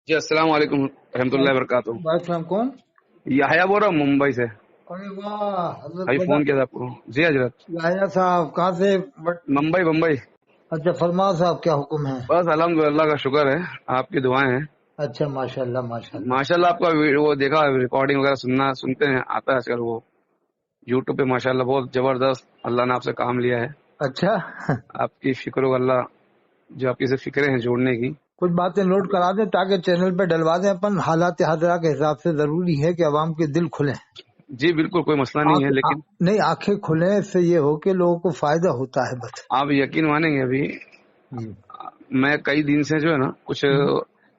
جی السلام علیکم رحمۃ اللہ وبرکاتہ. وعلیکم کون؟ یحییٰ بول رہا ہوں ممبئی سے. ارے واہ حضرت ابھی فون کیا تھا آپ کو. جی حضرت. یحییٰ صاحب کہاں سے؟ ممبئی. اچھا فرماؤ صاحب کیا حکم ہے؟ بس الحمدللہ کا شکر ہے, آپ کی دعائیں ہیں. اچھا ماشاء اللہ ماشاء اللہ آپ کا وہ دیکھا ریکارڈنگ وغیرہ سنتے ہیں, آتا ہے آج کل وہ یوٹیوب پہ. ماشاء اللہ بہت زبردست اللہ نے آپ سے کام لیا ہے. اچھا آپ کی فکر و اللہ جو آپ کی سے فکریں ہیں جوڑنے کی, کچھ باتیں نوٹ کرا دیں تاکہ چینل پہ ڈلوا دیں. اپن حالات حاضرہ کے حساب سے ضروری ہے کہ عوام کے دل کھلیں. جی بالکل کوئی مسئلہ نہیں ہے, لیکن نہیں آنکھیں کھلیں, اس سے یہ ہو کہ لوگوں کو فائدہ ہوتا ہے بس. آپ یقین مانیں گے ابھی میں کئی دن سے جو ہے نا کچھ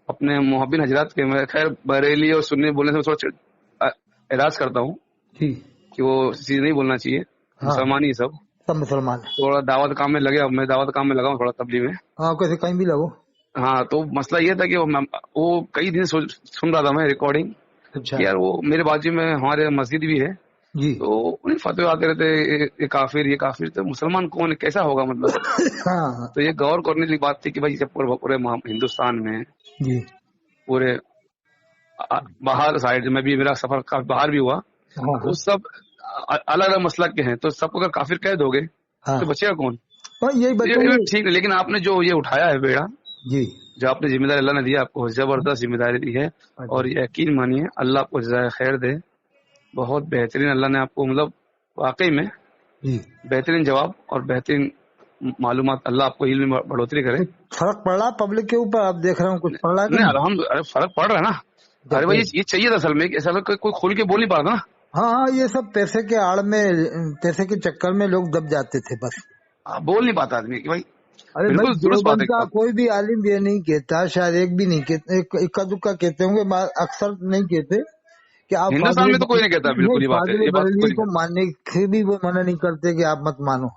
اپنے محبین حضرات کے, میں خیر بریلی اور سنی بولنے سے تھوڑا اعراض کرتا ہوں جی کہ وہ چیز نہیں بولنا چاہیے. مسلمان ہی سب مسلمان ہیں. تھوڑا دعوت کام میں لگے, اب میں دعوت کام میں لگا ہوں تھوڑا تبلیغ میں. ہاں کیسے کہیں بھی لگو. ہاں تو مسئلہ یہ تھا کہ وہ کئی دن سن رہا تھا میں ریکارڈنگ. اچھا یار وہ میرے بازو میں ہمارے مسجد بھی ہے, جی تو انہیں فتوے آتے رہتے یہ کافر تو مسلمان کون ہے, کیسا ہوگا مطلب. ہاں تو یہ غور کرنے کی بات تھی کہ بھائی جب پورے ہندوستان میں جی پورے باہر سائڈ میں بھی میرا سفر باہر بھی ہوا, تو سب الگ الگ مسلک کے ہیں, تو سب کو اگر کافر کہہ دو گے تو بچے گا کون. یہی بچے ٹھیک ہے, لیکن آپ نے جو یہ اٹھایا ہے بیڑا, جی جو آپ نے ذمہ داری اللہ نے دیا آپ کو, زبردست ذمہ داری دی ہے. اور یقین مانیے اللہ آپ کو جزائے خیر دے, بہت بہترین اللہ نے آپ کو مطلب واقعی میں بہترین جواب اور بہترین معلومات, اللہ آپ کو علم میں بڑھوتری کرے. فرق پڑ رہا پبلک کے اوپر, آپ دیکھ رہا ہوں کچھ پڑ رہا ہے. نہیں الحمد فرق پڑ رہا ہے نا. ارے بھائی یہ چاہیے تھا اصل میں, کوئی کھول کے بول نہیں پا رہا تھا نا. ہاں یہ سب پیسے کے آڑ میں, پیسے کے چکر میں لوگ دب جاتے تھے بس. بول نہیں پاتا آدمی کہ بھائی. ارے بھائی دیوبند کا کوئی بھی عالم یہ نہیں کہتا, شاید ایک بھی نہیں کہتے, اکا دکا کہتے ہوں گے, اکثر نہیں کہتے کہ آپ ہندوستان میں تو کوئی نہیں کہتا. بالکل فاضل بریلوی کو ماننے سے بھی وہ منع نہیں کرتے کہ آپ مت مانو,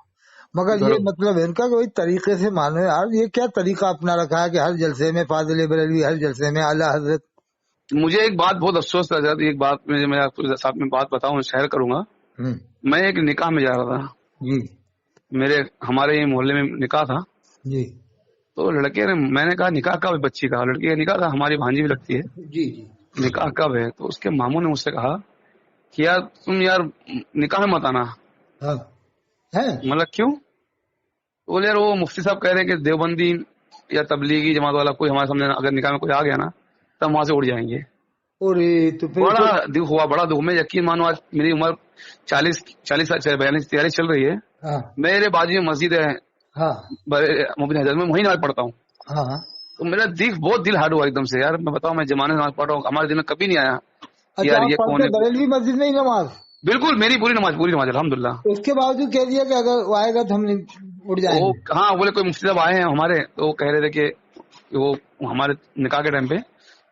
مگر یہ مطلب ان کا کوئی طریقے سے مانو. یار یہ کیا طریقہ اپنا رکھا ہے کہ ہر جلسے میں فاضل بریلوی, ہر جلسے میں اعلیٰ حضرت. مجھے ایک بات بہت افسوس تھا, ایک بات میں آپ کو ساتھ میں بات بتاؤں, شیئر کروں گا. میں ایک نکاح میں جا رہا تھا جی, ہمارے یہ محلے میں نکاح تھا جی تو لڑکے نے, میں نے کہا نکاح کب ہے بچی کا, لڑکی کا نکاح تھا, ہماری بھانجی بھی لگتی ہے, جی جی نکاح کب ہے. تو اس کے ماموں نے مجھ سے کہا کہ یار تم یار نکاح میں مت آنا. مطلب کیوں؟ بولے یار وہ مفتی صاحب کہہ رہے ہیں کہ دیوبندی یا تبلیغی جماعت والا کوئی ہمارے سامنے اگر نکاح میں کوئی آ گیا نا تب وہاں سے اڑ جائیں گے. بڑا دکھ ہوا, بڑا دکھ. میں یقین مانو آج میری عمر 43 چل رہی ہے, میرے بازو میں مسجد ہے مبین حضرت میں, وہیں نماز پڑھتا ہوں. تو میرا بہت دل ہارڈ ہوا ایک دم سے. یار میں بتاؤں میں زمانے نماز پڑھ رہا ہوں, ہمارے دل میں کبھی نہیں آیا یار یہ کون ہے. بریلوی مسجد میں ہی نماز, بالکل میری پوری نماز الحمدللہ. اس کے باوجود کہہ دیا کہ اگر وہ آئے گا تو ہم اڑ جائیں گے. ہاں بولے کوئی مفتی صاحب آئے ہیں ہمارے, تو وہ کہہ رہے تھے کہ وہ ہمارے نکاح کے ٹائم پہ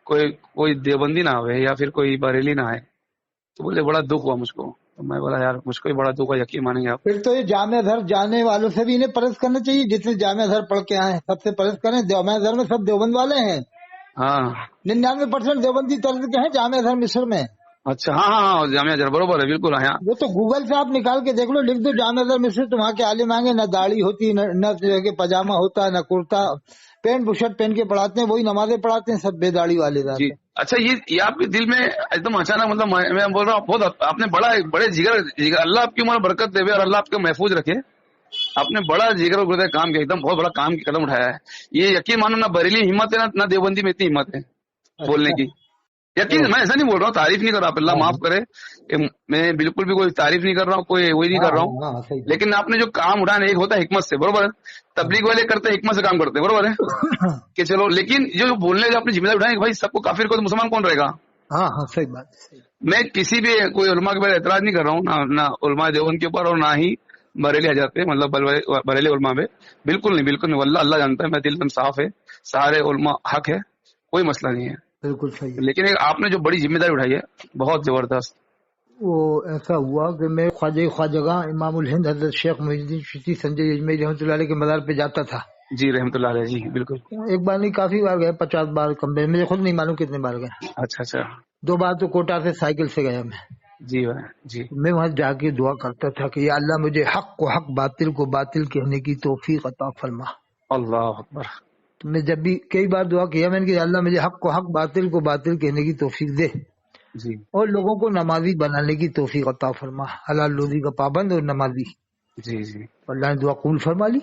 کوئی دیوبندی نہ آئے یا پھر کوئی بریلی نہ آئے. تو بولے بڑا دکھ ہوا مجھ کو. تو میں بولا یار مجھ کو بھی بڑا دکھ ہوا, یقین مانیں گے آپ. پھر تو یہ جامعہ گھر جانے والوں سے بھی انہیں پرہیز کرنا چاہیے, جتنے جامعہ گھر پڑھ کے آئے ہیں سب سے پرہیز کریں. جامعہ گھر میں سب دیوبند والے ہیں, 99% دیوبندی طرز کے ہیں جامعہ گھر مصر میں. اچھا ہاں جامعہ گھر برابر ہے, بالکل. وہ تو گوگل سے آپ نکال کے دیکھ لو, لکھ دو جامعہ گھر مصر, تو وہاں کے عالم آئیں گے. نہ داڑھی ہوتی, نہ پاجامہ ہوتا, نہ کرتا, پینٹ بشرٹ پہن کے پڑھاتے ہیں, وہی نمازیں پڑھاتے ہیں, سب بے داڑھی والے رہتے ہیں. اچھا یہ آپ کے دل میں ایک دم اچانک, مطلب میں بول رہا ہوں بہت آپ نے بڑے جگر, اللہ آپ کی عمر برکت دے اور اللہ آپ کو محفوظ رکھے. آپ نے بڑا جگر کام کیا, ایک دم بہت بڑا کام کی قدم اٹھایا ہے. یہ یقین مانو نہ بریلی ہمت ہے نہ دیوبندی میں اتنی ہمت ہے بولنے کی. یقین میں ایسا نہیں بول رہا ہوں, تعریف نہیں کر رہا, اللہ معاف کرے, میں بالکل بھی کوئی تعریف نہیں کر رہا ہوں, کوئی وہی نہیں کر رہا ہوں. لیکن آپ نے جو کام اٹھانا ایک ہوتا ہے حکمت سے, برابر ہے. تبلیغ والے کرتے ہیں حکمت سے کام کرتے ہیں, برابر ہے کہ چلو. لیکن جو بولنے جو اپنی ذمہ داری اٹھائیں کہ بھائی سب کو کافر کو تو مسلمان کون رہے گا. صحیح بات. میں کسی بھی کوئی علماء کے بارے اعتراض نہیں کر رہا ہوں, نہ علماء دیوبند کے اوپر اور نہ ہی بریلی حضرات پہ, مطلب بریلی علماء پہ, بالکل نہیں. واللہ اللہ جانتا ہے, میرا دل ایک دم صاف ہے, سارے علماء حق ہے, کوئی مسئلہ نہیں ہے. بالکل صحیح. لیکن آپ نے جو بڑی ذمہ داری اٹھائی ہے بہت زبردست. وہ ایسا ہوا کہ میں خواجہ امام الہند حضرت شیخ محی الدین چشتی سنجے اجمیری رحمۃ اللہ علیہ کے مزار پہ جاتا تھا. جی رحمۃ اللہ علیہ. جی بالکل. ایک بار نہیں, کافی بار گئے, 50 بار کم, مجھے خود نہیں معلوم کتنے بار گئے. اچھا 2 بار تو کوٹا سے سائیکل سے گیا میں. جی جی. میں وہاں جا کے دعا کرتا تھا کہ یا اللہ مجھے حق کو حق, باطل کو باطل کہنے کی توفیق عطا فرما. اللہ اکبر. تو میں جب بھی کئی بار دعا کیا میں نے کہ اللہ مجھے حق کو حق باطل کو باطل کہنے کی توفیق دے جی اور لوگوں کو نمازی بنانے کی توفیق عطا فرما، حلال روزی کا پابند اور نمازی۔ جی جی اللہ نے دعا قبول فرما لی،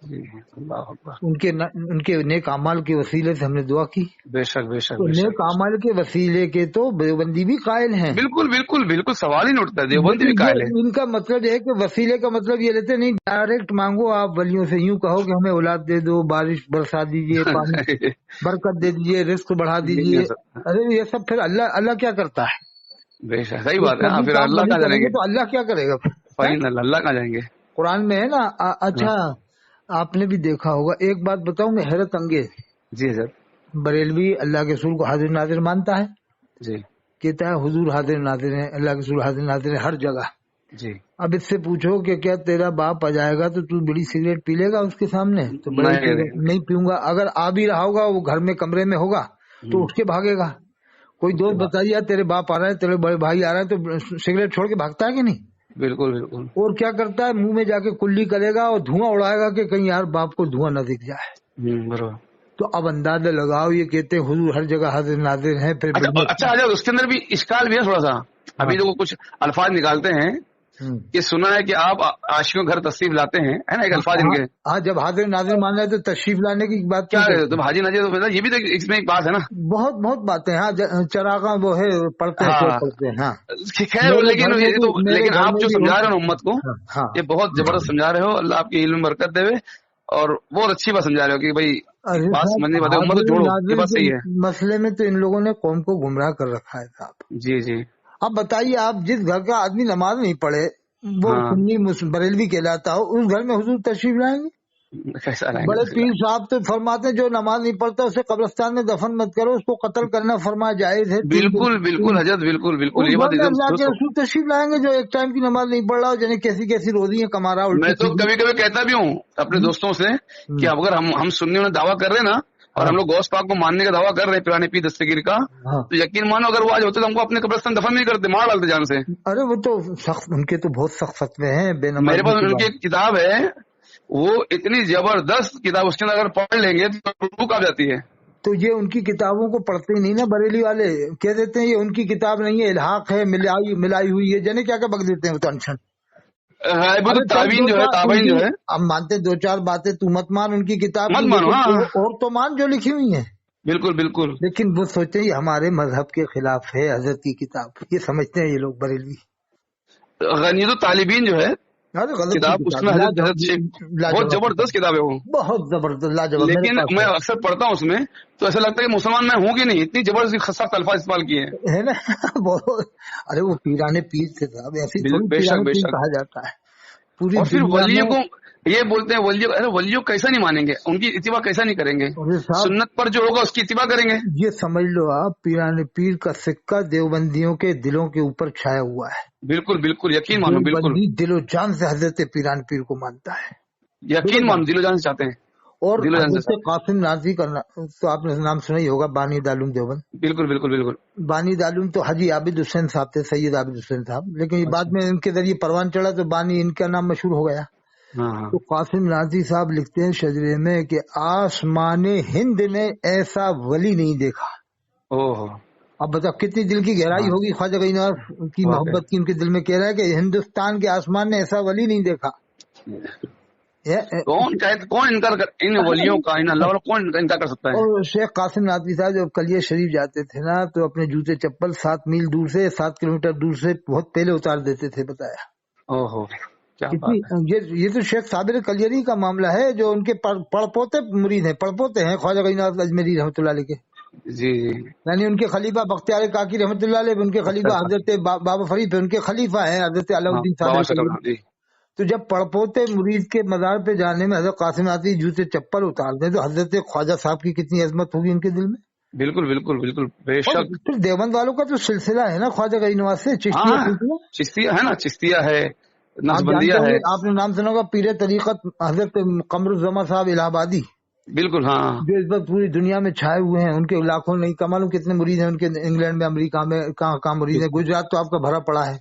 جی اللہ اکبر۔ ان کے نیک اعمال کے وسیلے سے ہم نے دعا کی۔ بے شک بے شک تو بے نیک شک، اعمال کے وسیلے کے تو دیوبندی بھی قائل ہیں، بالکل بالکل بالکل، سوال ہی نہیں اٹھتا، دیوبندی بھی لیکن قائل ہے۔ ان کا مطلب یہ ہے کہ وسیلے کا مطلب یہ لیتے نہیں، ڈائریکٹ مانگو آپ ولیوں سے، یوں کہو کہ ہمیں اولاد دے دو، بارش برسا دیجیے، پانی برکت دے دیجیے، رزق بڑھا یہ نہیں دیجیے۔ ہو سکتا، ارے یہ سب پھر اللہ کیا کرتا ہے؟ بے شک صحیح یہ بات ہے۔ ہاں سبھی پھر کام اللہ ولی کہاں کریں جائیں گے گے؟ تو اللہ کیا کرے گا؟ فائن اللہ کہاں جائیں گے؟ قرآن میں ہے نا۔ ہاں اچھا آپ نے بھی دیکھا ہوگا، ایک بات بتاؤں گا حیرت انگیز، جی حضرت، بریلوی اللہ کے رسول کو حاضر ناظر مانتا ہے، جی کہتا ہے حضور حاضر ناظر ہے، اللہ کے رسول حاضر ناظر ہے ہر جگہ۔ جی، اب اس سے پوچھو کہ کیا تیرا باپ آ جائے گا تو بڑی سگریٹ پی لے گا اس کے سامنے؟ تو نہیں پیوں گا۔ اگر آ بھی رہا ہوگا، وہ گھر میں کمرے میں ہوگا تو اٹھ کے بھاگے گا۔ کوئی دوست بتائیے تیرے باپ آ رہا ہے، تیرے بڑے بھائی آ رہا ہے، تو سگریٹ چھوڑ کے بھاگتا ہے کہ نہیں؟ بالکل بالکل، اور کیا کرتا ہے؟ منہ میں جا کے کلی کرے گا اور دھواں اڑائے گا کہ کہیں یار باپ کو دھواں نہ دکھ جائے۔ برابر۔ تو اب اندازہ لگاؤ، یہ کہتے ہیں حضور ہر جگہ حاضر ناظر ہیں، پھر اچھا حضرت، اس کے اندر بھی اشکال بھی ہے تھوڑا سا، ابھی جو کچھ الفاظ نکالتے ہیں کہ سنا ہے کہ آپ عاشقوں گھر تشریف لاتے ہیں، ہے نا ایک الفاظ ان کے۔ ہاں جب حاضر ناظر ماننا ہے تو تشریف لانے کی بات کیا ہے تو حاجی ناجی، یہ بھی تو اس میں ایک بات ہے نا، بہت باتیں۔ ہاں چراغاں وہ ہے پڑھتے ہیں۔ ہاں خیر، لیکن آپ جو سمجھا رہے ہو امت کو، یہ بہت زبردست سمجھا رہے ہو، اللہ آپ کے علم میں برکت دے، اور بہت اچھی بات سمجھا رہے ہو کہ بھائی بات سمجھنے بات امت کو جوڑو، یہ بات صحیح ہے۔ مسئلے میں تو ان لوگوں نے قوم کو گمراہ کر رکھا ہے صاحب۔ جی جی، اب بتائیے آپ جس گھر کا آدمی نماز نہیں پڑھے، وہ سنی بریلوی کہلاتا ہو، اس گھر میں حضور تشریف لائیں گے؟ بڑے پیر صاحب تو فرماتے ہیں جو نماز نہیں پڑھتا اسے قبرستان میں دفن مت کرو، اس کو قتل کرنا فرمایا جائز ہے۔ بالکل بالکل حضرت، بالکل بالکل، یہ بات اللہ کے رسول تشریف لائیں گے جو ایک ٹائم کی نماز نہیں پڑھ رہا ہو، یعنی کیسی روزیاں کما رہا ہو۔ میں تو کبھی کبھی کہتا بھی ہوں اپنے دوستوں سے کہ اگر ہم سننے میں دعویٰ کر رہے ہیں نا، اور ہم لوگ غوث پاک کو ماننے کا دعویٰ کر رہے ہیں، پرانے پیر دستگیر کا، تو یقین مانو اگر وہ آج ہوتے تو ہم کو اپنے قبرستان دفن نہیں کرتے، مار ڈالتے جان سے۔ ارے وہ تو سخت، ان کے تو بہت سخت فتوے ہیں۔ میرے پاس ان کی ایک کتاب ہے، وہ اتنی زبردست کتاب، اس کے اندر اگر پڑھ لیں گے تو روح کانپ جاتی ہے۔ تو یہ ان کی کتابوں کو پڑھتے ہی نہیں نا بریلی والے، کہہ دیتے ہیں یہ ان کی کتاب نہیں ہے، الحاق ہے، ملائی ہوئی ہے، جانے کیا بک دیتے ہیں ٹینشن۔ تعوین جو ہے، تابعین جو ہے، اب مانتے دو چار باتیں، تو مت مان ان کی کتاب مت مانو، اور تو مان جو لکھی ہوئی ہیں۔ بالکل بالکل، لیکن وہ سوچتے ہیں یہ ہمارے مذہب کے خلاف ہے حضرت کی کتاب، یہ سمجھتے ہیں یہ لوگ بریلوی۔ غنیت الطالبین جو ہے کتاب، اس میں بہت زبردست کتاب ہے وہ، بہت زبردست لاجواب۔ لیکن میں اکثر پڑھتا ہوں اس میں تو ایسا لگتا ہے کہ مسلمان میں ہوں کہ نہیں، اتنی زبردست سخت الفاظ استعمال کیے ہیں نا۔ ارے وہ پیرانے پیر تھے صاحب، ایسی تھوڑی پیرانے پیر کہا جاتا ہے پوری۔ اور پھر ولیوں کو یہ بولتے ہیں ولیوں کیسا نہیں مانیں گے، ان کی اتباع کیسا نہیں کریں گے، سنت پر جو ہوگا اس کی اتباع کریں گے۔ یہ سمجھ لو آپ، پیرانے پیر کا سکہ دیوبندیوں کے دلوں کے اوپر چھایا ہوا ہے۔ بالکل بالکل، یقین مانو، بالکل دل و جان سے حضرت پیران پیر کو مانتا ہے، یقین مانو، دل و جان سے چاہتے ہیں۔ اور حضرت قاسم نازی کا تو آپ نے نام سنا ہی ہوگا، بانی دارالعلوم دیوبند۔ بالکل بالکل بالکل، بانی دارالعلوم تو حاجی عابد حسین صاحب تھے، سید عابد حسین صاحب، لیکن یہ بعد میں ان کے ذریعے پروان چڑھا تو بانی ان کا نام مشہور ہو گیا۔ تو قاسم نازی صاحب لکھتے ہیں شجرے میں کہ آسمان ہند نے ایسا ولی نہیں دیکھا۔ اب بتاؤ کتنی دل کی گہرائی ہوگی، خواجہ غنیمت کی محبت کی ان کے دل میں، کہہ رہا ہے کہ ہندوستان کے آسمان نے ایسا ولی نہیں دیکھا۔ کون انکار ان ولیوں کا، ان اللہ کون انکار کر سکتا ہے؟ اور شیخ قاسم نادوی صاحب جب کلیہ شریف جاتے تھے نا تو اپنے جوتے چپل 7 میل دور سے، 7 کلومیٹر دور سے بہت پہلے اتار دیتے تھے، بتایا۔ یہ تو شیخ صابر کلیری کا معاملہ ہے، جو ان کے پڑپوتے مرید ہیں، پڑپوتے ہیں خواجہ غنیمت اجمیری رحمۃ اللہ علیہ کے۔ جی، یعنی ان کے خلیفہ بختیار کاکی رحمۃ اللہ علیہ، ان کے خلیفہ حضرت بابا فرید، ان کے خلیفہ ہیں حضرت علاؤالدین صابر۔ تو جب پڑپوتے مرید کے مزار پہ جانے میں حضرت قاسم نازی جوتے چپل اتار دیں تو حضرت خواجہ صاحب کی کتنی عظمت ہوگی ان کے دل میں۔ بالکل بالکل بالکل، بے شک۔ پھر دیوبند والوں کا تو سلسلہ ہے نا خواجہ غنیمت سے، چشتیہ ہے نا، چشتیہ ہے، نقشبندیہ ہے۔ آپ نے نام سنا ہوگا پیر طریقت حضرت قمر الزما صاحب الہ آبادی، بالکل، ہاں، جو اس وقت پوری دنیا میں چھائے ہوئے ہیں، ان کے لاکھوں نہیں کمالوں کتنے مرید ہیں ان کے، انگلینڈ میں، امریکہ میں، کہاں مرید ہیں۔ گجرات تو آپ کا بھرا پڑا ہے،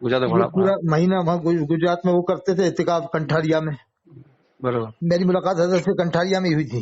گجرات پورا مہینہ وہاں گجرات میں وہ کرتے تھے اعتکاف کنٹھاریا میں۔ میری ملاقات حضرت سے کنٹھاریا میں ہوئی تھی،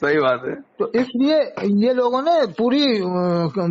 صحیح بات ہے. تو اس لیے یہ لوگوں نے پوری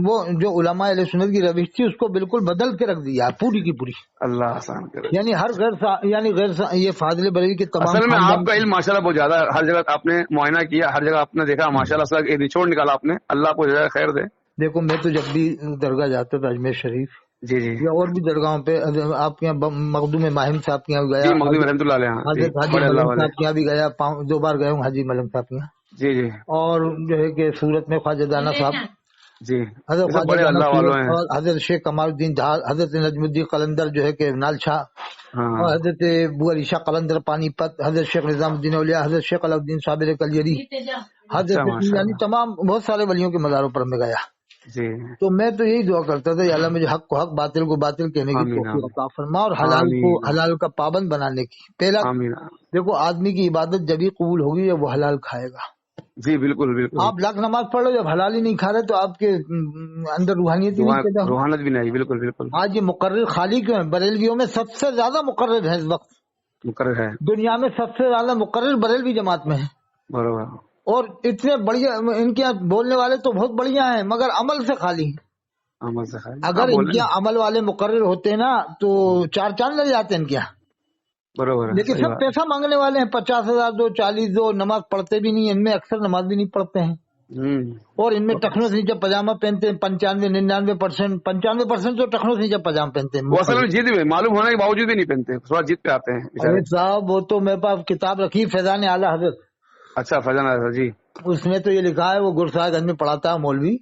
وہ جو علماء اہل سنت کی روش تھی اس کو بالکل بدل کے رکھ دیا پوری کی پوری. اللہ آسان کرے. یعنی ہر غیر یہ فاضل بریلوی کے تمام. اصل میں آپ کا علم ماشاءاللہ بہت زیادہ ہے. ہر جگہ آپ نے معائنہ کیا, ہر جگہ آپ نے دیکھا ماشاءاللہ سے ایک نچوڑ نکالا آپ نے. اللہ کو جزائے خیر دے. دیکھو میں تو جب بھی درگاہ جاتا تھا اجمیر شریف جی جی یا اور بھی درگاہوں پہ, آپ کے یہاں مخدوم ماہم صاحب کے یہاں گیا, مخدوم رحمۃ اللہ علیہ, حضرت حاجی ملنگ صاحب کے یہاں بھی گیا, 2 بار گیا ہوں حاجی ملنگ صاحب کے یہاں. جی جی. اور جو ہے کہ سورت میں خواجہ دانا صاحب جی, حضرت بڑے اللہ والوں ہیں. اور حضرت شیخ کمال الدین جہاز, حضرت نجم الدین قلندر جو ہے کہ نال شاہ, اور حضرت ابو علی شاہ قلندر پانی پت, حضرت شیخ نظام الدین اولیاء, حضرت شیخ علاء الدین صابر کلیری, حضرت یعنی تمام بہت سارے ولیوں کے مزاروں پر میں گیا. جی. تو میں تو یہی دعا کرتا تھا, یا اللہ مجھے حق کو حق باطل کو باطل کہنے کی توفیق عطا فرما, اور حلال کو حلال کا پابند بنانے کی. پہلا دیکھو آدمی کی عبادت جب ہی قبول ہوگی جب وہ حلال کھائے گا. جی بالکل بالکل. آپ لاکھ نماز پڑھ لو, جب حلال ہی نہیں کھا رہے تو آپ کے اندر روحانیت روحانیت بھی نہیں. بالکل بالکل. آج یہ مقرر خالی کیوں ہے؟ بریلویوں میں سب سے زیادہ مقرر ہے اس وقت, مقرر ہے دنیا میں سب سے زیادہ مقرر بریلوی جماعت میں ہے. برابر. اور اتنے بڑھیا ان کے بولنے والے تو بہت بڑھیا ہیں مگر عمل سے خالی ہیں. عمل سے خالی. اگر ان کے عمل والے مقرر ہوتے نا تو 4 چاند لگ جاتے ہیں ان کے یہاں. برابر. لیکن سب پیسہ مانگنے والے ہیں, 50,000 دو, 40 دو, نماز پڑھتے بھی نہیں. ان میں اکثر نماز بھی نہیں پڑھتے ہیں, اور ان میں ٹخنوں سے نیچے پاجامہ پہنتے ہیں. 95-99%, 95% تو ٹخنوں سے نیچے پاجامہ پہنتے ہیں. وہ اصل میں جد میں معلوم ہونے کے باوجود بھی نہیں پہنتے, تھوڑا جد پہ آتے ہیں. ارے صاحب وہ تو میرے پاس کتاب رکھی فیضان اعلیٰ حضرت. اچھا فیضان اعلیٰ جی. اس میں تو یہ لکھا ہے, وہ گرسائے گنج میں پڑھاتا ہے مولوی,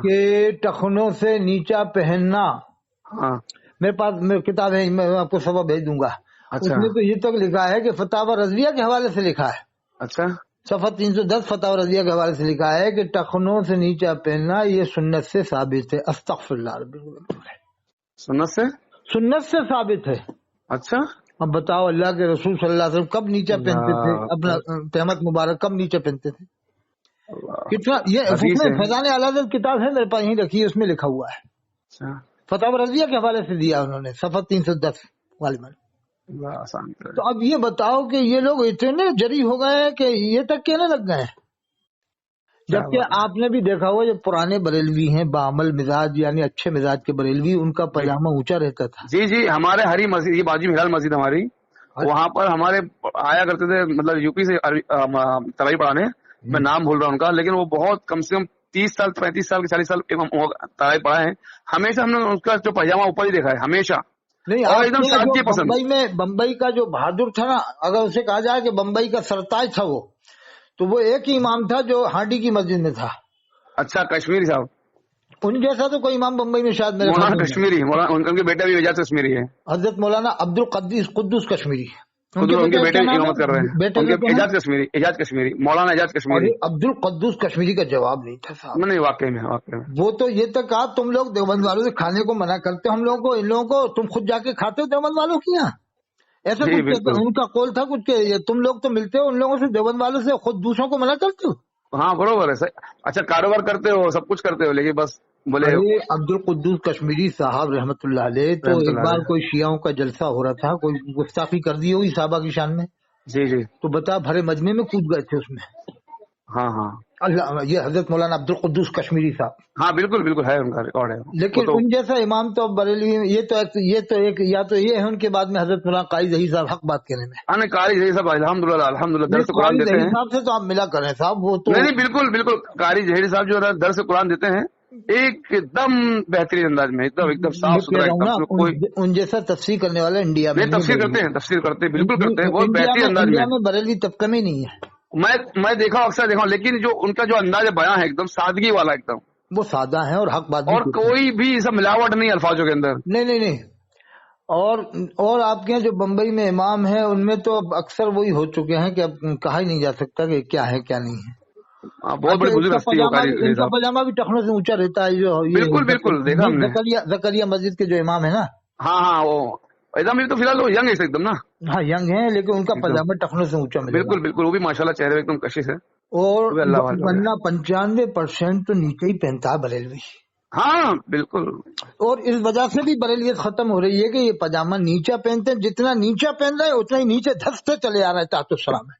کہ ٹخنوں سے نیچا پہننا. میرے پاس کتاب ہے, میں آپ کو سبق بھیج دوں گا. اس میں تو یہ تک لکھا ہے کہ فتاوی رضویہ کے حوالے سے لکھا ہے. اچھا. صفحہ 310 فتاوی رضویہ کے حوالے سے لکھا ہے کہ ٹخنوں سے نیچا پہننا یہ سنت سے ثابت ہے. استغفر اللہ. سنت سے ثابت ہے. اچھا. اب بتاؤ اللہ کے رسول صلی اللہ علیہ وسلم کب نیچا پہنتے تھے؟ اپنا تہمت مبارک کب نیچا پہنتے تھے؟ کتنا یہ فیضان اعلیٰ کتاب ہے میرے پاس, یہیں رکھی ہے, اس میں لکھا ہوا ہے. فتاوی رضویہ کے حوالے سے دیا انہوں نے, صفحہ 310 غالباً. تو اب یہ بتاؤ کہ یہ لوگ اتنے جری ہو گئے ہیں کہ یہ تک کہنے لگ گئے ہیں. جبکہ آپ نے بھی دیکھا ہوا جو پرانے بریلوی ہیں بعمل مزاج, یعنی اچھے مزاج کے بریلوی, ان کا پاجامہ اونچا رہتا تھا. جی جی. ہمارے ہری مسجد, یہ باجی ہلال مسجد ہماری, وہاں پر ہمارے آیا کرتے تھے, مطلب یو پی سے ترائی پڑھانے, میں نام بھول رہا ہوں ان کا, لیکن وہ بہت کم سے کم 30 سال 35 سال 40 سال ترائی پڑھا ہے. ہمیشہ ہم نے اس کا جو پاجامہ اوپر ہی دیکھا ہے ہمیشہ. نہیں, اور ایک دم بمبئی کا جو بہادر تھا نا, اگر اسے کہا جائے کہ بمبئی کا سرتاج تھا وہ, تو وہ ایک ہی امام تھا جو ہانڈی کی مسجد میں تھا. اچھا, کشمیری صاحب. ان جیسا تو کوئی امام بمبئی میں شاید مولانا کشمیری, ان کے بیٹا بھی اعجاز کشمیری ہے. حضرت مولانا عبد القدس قدوس کشمیری, ان کے بیٹے امامت کر رہے ہیں. اعجاز کشمیری, مولانا اعجاز کشمیری. عبد القدس کشمیری کا جواب نہیں تھا صاحب. نہیں, واقعی میں وہ تو یہ تک کہا تم لوگ دیوبند والوں سے کھانے کو منع کرتے ہو ہم لوگوں کو, ان لوگوں کو تم خود جا کے کھاتے ہو دیوبند والوں کی یہاں, ایسا کچھ ان کا قول تھا کچھ کہ تم لوگ تو ملتے ہو ان لوگوں سے, دیوبند والوں سے خود دوسروں کو منع کرتے ہو. ہاں برابر ہے. اچھا, کاروبار کرتے ہو, سب کچھ کرتے ہو, لیکن بس بولے. عبد القدس کشمیری صاحب رحمت اللہ علیہ, تو ایک بار کوئی شیعوں کا جلسہ ہو رہا تھا, کوئی گستاخی کر دی ہوگی صحابہ کی شان میں. جی جی. تو بتا بھرے مجمع میں کود گئے تھے اس میں. ہاں ہاں. اللہ, یہ حضرت مولانا عبد القدس کشمیری صاحب. ہاں بالکل بالکل ہے, ان کا ریکارڈ ہے. لیکن ان جیسا امام تو بریلوی, یہ تو ایک یا تو یہ ہے ان کے بعد میں حضرت مولانا قاری ظہیر صاحب حق بات کہنے میں. ہاں قاری ظہیر صاحب الحمدللہ درس قرآن دیتے ہیں. صاحب سے تو آپ ملا کریں صاحب, وہ تو نہیں بالکل بالکل. قاری ظہیر صاحب جو ہے درس قرآن دیتے ہیں ایک دم بہترین انداز میں, ایک دم صاف ستھرا. ان جیسا تفسیر کرنے والا انڈیا میں تفسیر کرتے ہیں, بالکل کرتے ہیں, بہت بہترین انداز میں. بریلوی طبقے میں نہیں ہے. میں دیکھا اکثر دیکھا, لیکن جو ان کا جو انداز بیان ہے ایک دم سادگی والا, ایک دم وہ سادہ ہے اور حق بات, اور کوئی بھی سب ملاوٹ نہیں الفاظوں کے اندر. نہیں. اور آپ کے جو بمبئی میں امام ہیں ان میں تو اب اکثر وہی ہو چکے ہیں کہ اب کہا ہی نہیں جا سکتا کہ کیا ہے کیا نہیں ہے. بہت بڑی بزرگ ہستی ہے. ان کا پاجامہ بھی ٹخنوں سے اونچا رہتا ہے. جو بالکل دیکھا ہم نے, زکریا مسجد کے جو امام ہے نا. ہاں وہ ایک دم تو فی الحال ینگ ہے ایک دم نا. ہاں ینگ ہے, لیکن ان کا پاجامہ ٹخنوں سے اونچا ملے. بالکل وہ بھی ماشاءاللہ چہرے ایک دم کشش ہے. اور ورنہ 95% تو نیچے ہی پہنتا ہے بریلوی. ہاں بالکل. اور اس وجہ سے بھی بریلیت ختم ہو رہی ہے کہ یہ پاجامہ نیچا پہنتے ہیں, جتنا نیچا پہن رہے ہیں اتنا ہی نیچے دھستے چلے آ رہا ہے تحت السلام میں.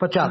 50।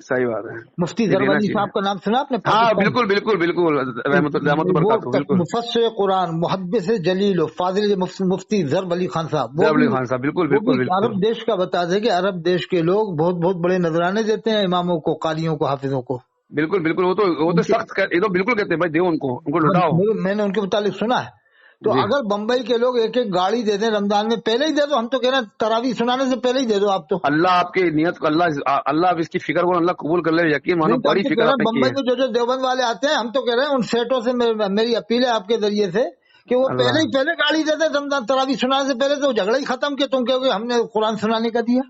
صحیح بات ہے. مفتی ظفر علی صاحب کا نام سنا آپ نے؟ ہاں بالکل بالکل بالکل, رحمت برکاتہ. بالکل مفسر قرآن, محدث جلیل و فاضل مفتی ظفر علی خان صاحب, ظفر علی خان صاحب بالکل بالکل بالکل. عرب دیش کا بتا دے کہ عرب دیش کے لوگ بہت بہت بڑے نذرانے دیتے ہیں اماموں کو, قاریوں کو, حافظوں کو. بالکل بالکل, وہ تو سخت, یہ تو بالکل کہتے ہیں بھائی دیو ان کو لوٹاؤ. میں نے ان کے متعلق سنا ہے. تو اگر بمبئی کے لوگ ایک ایک گاڑی دے دیں رمضان میں, پہلے ہی دے دو. ہم تو کہہ رہے ہیں تراویح سنانے سے پہلے ہی دے دو آپ. تو اللہ آپ کی نیت کو, اللہ آپ اس کی فکر کو اللہ قبول کر لے. یقین مانو بڑی فکر آپ نے کی ہے. بمبئی میں جو دیوبند والے آتے ہیں, ہم تو کہہ رہے ہیں ان سیٹوں سے میری اپیل ہے آپ کے ذریعے سے کہ وہ پہلے گاڑی دے دیں رمضان تراویح سنانے سے پہلے. تو جھگڑا ہی ختم کہ تم کہو گے ہم نے قرآن سنانے کا دیا.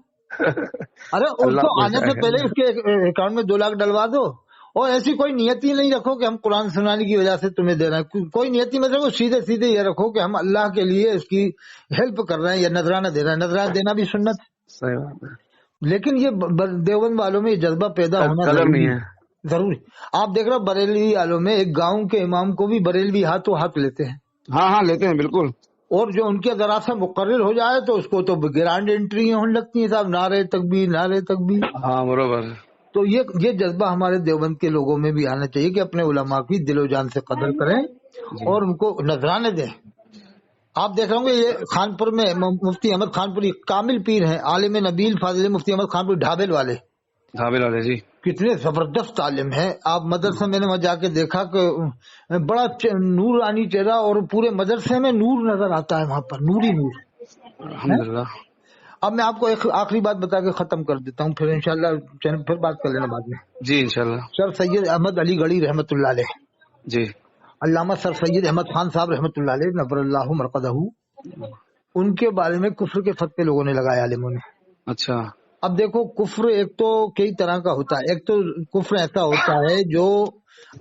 ارے اس کو آنے سے پہلے اس کے اکاؤنٹ میں 2 لاکھ ڈلوا دو, اور ایسی کوئی نیت ہی نہیں رکھو کہ ہم قرآن سنانے کی وجہ سے تمہیں دے رہے ہیں. کوئی نیت ہی مت رکھو, سیدھے یہ رکھو کہ ہم اللہ کے لیے اس کی ہیلپ کر رہے ہیں یا نذرانہ دے رہے ہیں. نذرانہ دینا بھی سنت ہے, لیکن یہ دیوبند والوں میں یہ جذبہ پیدا ہونا ضروری. آپ دیکھ رہے بریلوی والوں میں ایک گاؤں کے امام کو بھی بریلوی ہاتھوں ہاتھ لیتے ہیں. ہاں لیتے ہیں بالکل. اور جو ان کے ذرا سا مقرر ہو جائے تو اس کو تو گرانڈ انٹری ہونے لگتی ہیں صاحب, نعرے تکبیر. ہاں برابر. تو یہ جذبہ ہمارے دیوبند کے لوگوں میں بھی آنا چاہیے کہ اپنے علماء کی دل و جان سے قدر کریں اور ان کو نذرانے دیں. آپ دیکھ رہے ہوں گے یہ خانپور میں مفتی احمد خانپوری کامل پیر ہیں, عالم نبیل فاضل مفتی احمد خانپوری ڈھابل والے جی, کتنے زبردست عالم ہیں. آپ مدرسے میں نے وہاں جا کے دیکھا کہ بڑا نورانی چہرہ, اور پورے مدرسے میں نور نظر آتا ہے وہاں پر, نور ہی نور. الحمدللہ. اب میں آپ کو ایک آخری بات بتا کے ختم کر دیتا ہوں, پھر انشاءاللہ پھر بات کر لینا بعد میں. جی انشاءاللہ. سر سید احمد علی گڑھی رحمت اللہ علیہ, جی, علامہ سر سید احمد خان صاحب رحمت اللہ علیہ نور اللہ مرقدہ, ان کے بارے میں کفر کے فتوے لوگوں نے لگائے عالموں نے. اچھا. اب دیکھو کفر ایک تو کئی طرح کا ہوتا ہے. ایک تو کفر ایسا ہوتا ہے جو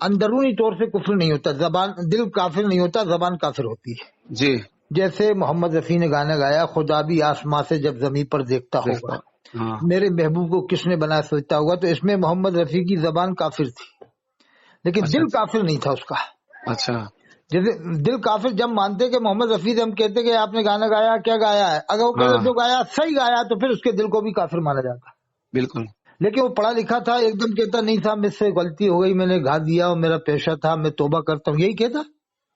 اندرونی طور سے کفر نہیں ہوتا, زبان دل کافر نہیں ہوتا, زبان کافر ہوتی ہے. جی, جیسے محمد رفیع نے گانا گایا, خدا بھی آسمان سے جب زمین پر دیکھتا ہوگا, میرے محبوب کو کس نے بنایا سوچتا ہوگا. تو اس میں محمد رفیع کی زبان کافر تھی, لیکن دل کافر نہیں تھا اس کا. اچھا. جیسے دل کافر جب مانتے کہ محمد رفیع سے ہم کہتے کہ آپ نے گانا گایا, کیا گایا ہے, اگر وہ کہتے جو گایا صحیح گایا تو پھر اس کے دل کو بھی کافر مانا جاتا. بالکل. لیکن وہ پڑھا لکھا تھا, ایک دم کہتا نہیں تھا مجھ سے غلطی ہو گئی, میں نے گا دیا اور میرا پیشہ تھا, میں توبہ کرتا ہوں, یہی کہتا.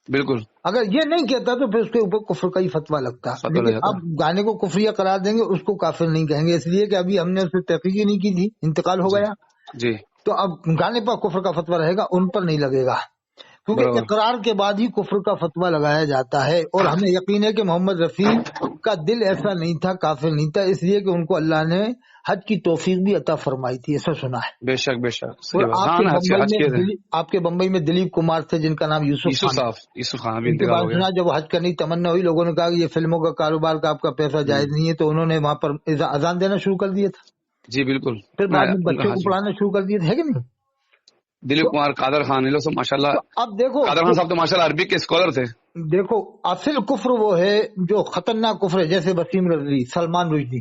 بالکل. اگر یہ نہیں کہتا تو پھر اس کے اوپر کفر کا ہی فتویٰ لگتا. لیکن اب گانے کو کفریہ قرار دیں گے, اس کو کافر نہیں کہیں گے, اس لیے کہ ابھی ہم نے اس پہ تحقیق ہی نہیں کی تھی, انتقال ہو گیا. جی. تو اب گانے پر کفر کا فتویٰ رہے گا, ان پر نہیں لگے گا, کیونکہ اقرار کے بعد ہی کفر کا فتویٰ لگایا جاتا ہے. اور ہمیں یقین ہے کہ محمد رفیع کا دل ایسا نہیں تھا, کافر نہیں تھا, اس لیے کہ ان کو اللہ نے حج کی توفیق بھی عطا فرمائی تھی, ایسا سنا ہے. بے شک بے شک. آپ کے بمبئی میں دلیپ کمار تھے جن کا نام یوسف خان, سنا جب حج کرنے کی تمنا ہوئی, لوگوں نے کہا کہ یہ فلموں کا کاروبار کا آپ کا پیسہ جائز نہیں ہے, تو انہوں نے وہاں پر اذان دینا شروع کر دیا تھا. جی بالکل. پھر بعد میں بچوں کو پڑھانا شروع کر دیے تھے, کہ نہیں. دلیپ کمار, قادر خان, یہ لوگ سب ماشاءاللہ. اب دیکھو قادر خان صاحب تو ماشاءاللہ عربی کے اسکالر تھے. دیکھو اصل کفر وہ ہے جو خطرناک کفر ہے, جیسے وسیم رضوی, سلمان رشدی,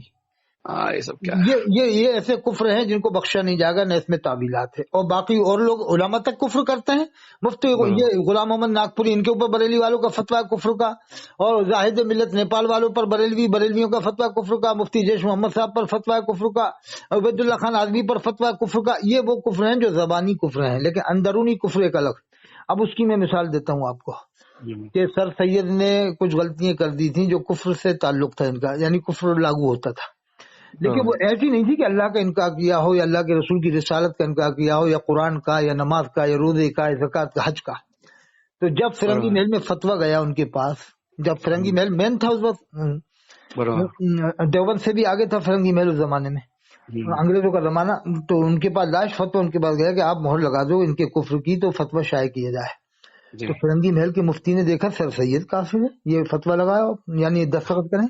یہ سب کیا یہ ایسے کفر ہیں جن کو بخشا نہیں جائے گا, نہ اس میں تعویلات ہے. اور باقی اور لوگ علماء تک کفر کرتے ہیں. مفتی یہ غلام محمد ناگپوری, ان کے اوپر بریلی والوں کا فتویٰ کفر کا, اور زاہد ملت نیپال والوں پر بریلویوں کا فتویٰ کفر کا, مفتی جیش محمد صاحب پر فتویٰ کفر کا, عبید اللہ خان آزمی پر فتویٰ کفر کا. یہ وہ کفر ہیں جو زبانی کفر ہیں, لیکن اندرونی کفر ایک الگ. اب اس کی میں مثال دیتا ہوں آپ کو کہ سر سید نے کچھ غلطیاں کر دی تھیں جو کفر سے تعلق تھا ان کا, یعنی کفر لاگو ہوتا تھا, لیکن وہ ایسی نہیں تھی کہ اللہ کا انکار کیا ہو, یا اللہ کے رسول کی رسالت کا انکار کیا ہو, یا قرآن کا, یا نماز کا, یا روزے کا, یا زکوٰۃ کا, حج کا. تو جب فرنگی محل میں فتویٰ گیا ان کے پاس, جب فرنگی محل مین تھا اس وقت, دیوبند سے بھی آگے تھا فرنگی محل اس زمانے میں, انگریزوں کا زمانہ, تو ان کے پاس لاش فتویٰ ان کے پاس گیا کہ آپ مہر لگا دو ان کے کفر کی, تو فتویٰ شائع کیا جائے. تو فرنگی محل کے مفتی نے دیکھا سر سید کافر ہے, یہ فتویٰ لگایا, یعنی دستخط کریں.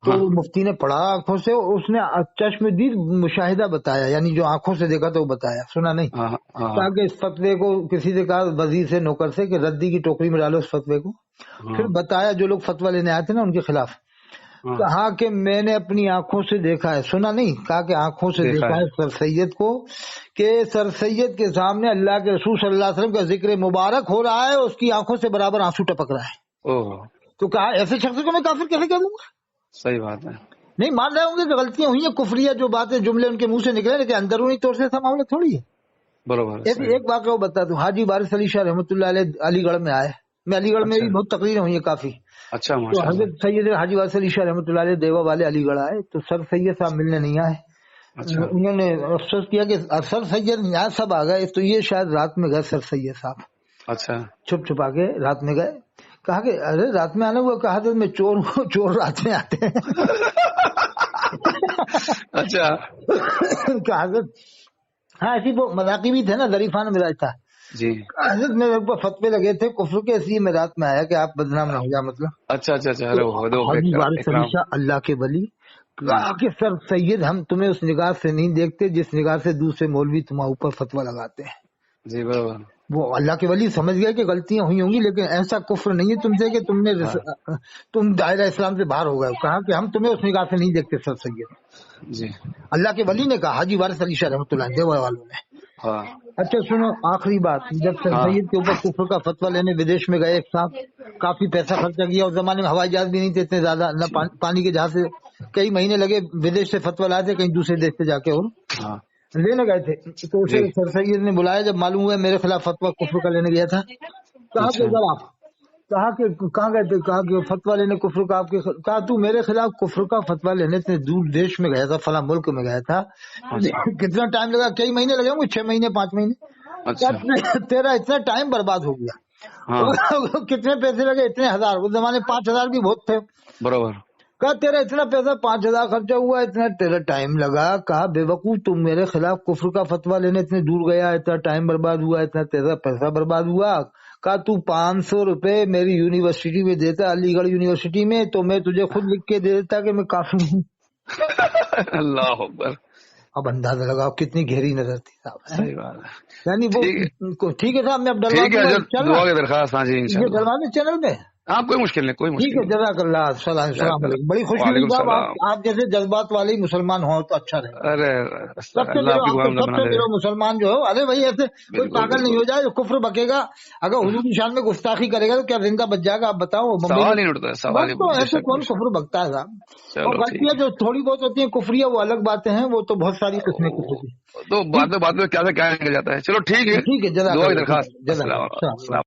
تو مفتی نے پڑھا آنکھوں سے, اس نے چشم دید مشاہدہ بتایا, یعنی جو آنکھوں سے دیکھا تو وہ بتایا, سنا نہیں. تاکہ اس فتوے کو کسی سے کہا وزیر سے, نوکر سے, کہ ردی کی ٹوکری میں ڈالو اس فتوے کو. پھر بتایا جو لوگ فتویٰ لینے آئے تھے نا ان کے خلاف, کہا کہ میں نے اپنی آنکھوں سے دیکھا ہے, سنا نہیں, کہا کہ آنکھوں سے دیکھا ہے سر سید کو, کہ سر سید کے سامنے اللہ کے رسول صلی اللہ علیہ وسلم کا ذکر مبارک ہو رہا ہے, اس کی آنکھوں سے برابر آنسو ٹپک رہا ہے. تو کہا ایسے شخص کو میں کافر کیسے کہہ دوں گا. صحیح بات ہے. نہیں مان رہے ہوں گے کہ غلطیاں ہوئی ہیں کفریہ جو باتیں جملے ان کے منہ سے نکلے، لیکن اندرونی طور سے ایسا معاملہ تھوڑی ہے. برابر. ایک واقعہ بتا دوں، حاجی وارث علی شاہ رحمۃ اللہ علیہ علی گڑھ میں آئے. میں علی گڑھ میں بہت تقریریں ہوئی ہیں کافی. اچھا. تو حضرت سید حاجی وارث علی شاہ رحمۃ اللہ علیہ دیوا والے علی گڑھ آئے تو سر سید صاحب ملنے نہیں آئے. انہوں نے افسوس کیا کہ سر سید یہاں سب آ گئے تو یہ شاید رات میں گئے سر سید صاحب. اچھا. چھپ چھپا کے رات میں گئے. کہا کہ ارے رات میں آنا ہوا. کہا تو میں چور ہوں، چور رات میں آتے ہیں. اچھا. کہا ہاں ایسی وہ مذاقی بھی تھے نا، ظریفانہ مزاج تھا جی. حضرت میرے اوپر فتوے لگے تھے کفر کے، اس لیے میں رات میں آیا کہ آپ بدنام نہ ہو جائے. مطلب اچھا اچھا اچھا. حاجی وارث علی شاہ اللہ کے ولی کہا کہ سر سید ہم تمہیں اس نگاہ سے نہیں دیکھتے جس نگاہ سے دوسرے مولوی تمہارے اوپر فتوا لگاتے ہیں. جی برابر. وہ اللہ کے ولی سمجھ گئے کہ غلطیاں ہوئی ہوں گی لیکن ایسا کفر نہیں ہے تم سے کہ تم دائرہ اسلام سے باہر ہو گئے. کہا کہ ہم تمہیں اس نگاہ سے نہیں دیکھتے سر سید جی. اللہ کے ولی نے کہا، حاجی وارث علی شاہ رحمۃ اللہ دیوا والوں نے. اچھا سنو آخری بات، جب سر سید کے اوپر کفر کا فتویٰ لینے ودیش میں گئے ایک صاحب، کافی پیسہ خرچہ کیا. اس زمانے میں ہوائی جہاز بھی نہیں تھے اتنے زیادہ، نہ پانی کے جہاز سے. کئی مہینے لگے ودیش سے فتویٰ لائے تھے کہیں دوسرے دیش سے جا کے اور لینے گئے تھے. تو اسے سر سید نے بلایا. جب معلوم ہوا میرے خلاف فتویٰ کفر کا لینے گیا تھا، کہا کہ ذرا کہا کہ کہاں گئے تھے؟ کہا کہ فتویٰ لینے کفر کا. آپ کے کہا تو میرے خلاف کفر کا فتویٰ لینے اتنے دور دیش میں گیا تھا، فلاں ملک میں گیا تھا. کتنا ٹائم لگا؟ کئی مہینے لگے ہوں گے، 6 مہینے 5 مہینے. تیرا اتنا ٹائم برباد ہو گیا. کتنے پیسے لگے؟ اتنے ہزار. اس زمانے 5,000 بھی بہت تھے. برابر. کہا تیرا اتنا پیسہ 5,000 خرچہ ہوا، اتنا تیرا ٹائم لگا. کہا بے وقوف تم میرے خلاف کفر کا فتویٰ لینے اتنے دور گیا، اتنا ٹائم برباد ہوا، اتنا تیرا پیسہ برباد ہوا. کہا تو 500 روپے میری یونیورسٹی میں دیتا، علی گڑھ یونیورسٹی میں، تو میں تجھے خود لکھ کے دے دیتا کہ میں کافر ہوں. اللہ اکبر. اب اندازہ لگاؤ کتنی گہری نظر تھی صاحب. یعنی وہ ٹھیک ہے صاحب، میں اب ڈلوا دیں چینل میں. ہاں کوئی مشکل نہیں، کوئی مشکل. ٹھیک ہے جزاک اللہ. السلام علیکم. بڑی خوشی ہوئی صاحب، آپ جیسے جذبات والے مسلمان ہوں تو اچھا رہے. ارے سب سے مسلمان جو ہو، ارے بھائی ایسے کوئی پاگل نہیں ہو جائے جو کفر بکے گا. اگر حضور کی شان میں گستاخی کرے گا تو کیا زندہ بچ جائے گا؟ آپ بتاؤ. سوال نہیں اٹھتا ہے. تو ایسے کون کفر بکتا ہے صاحب؟ اور غلطیاں جو تھوڑی بہت ہوتی ہیں کفریہ وہ الگ باتیں ہیں، وہ تو بہت ساری قسمیں کفر کی. تو بعد میں کیا نکل جاتا ہے. چلو ٹھیک ہے، ٹھیک ہے. جزاک اللہ.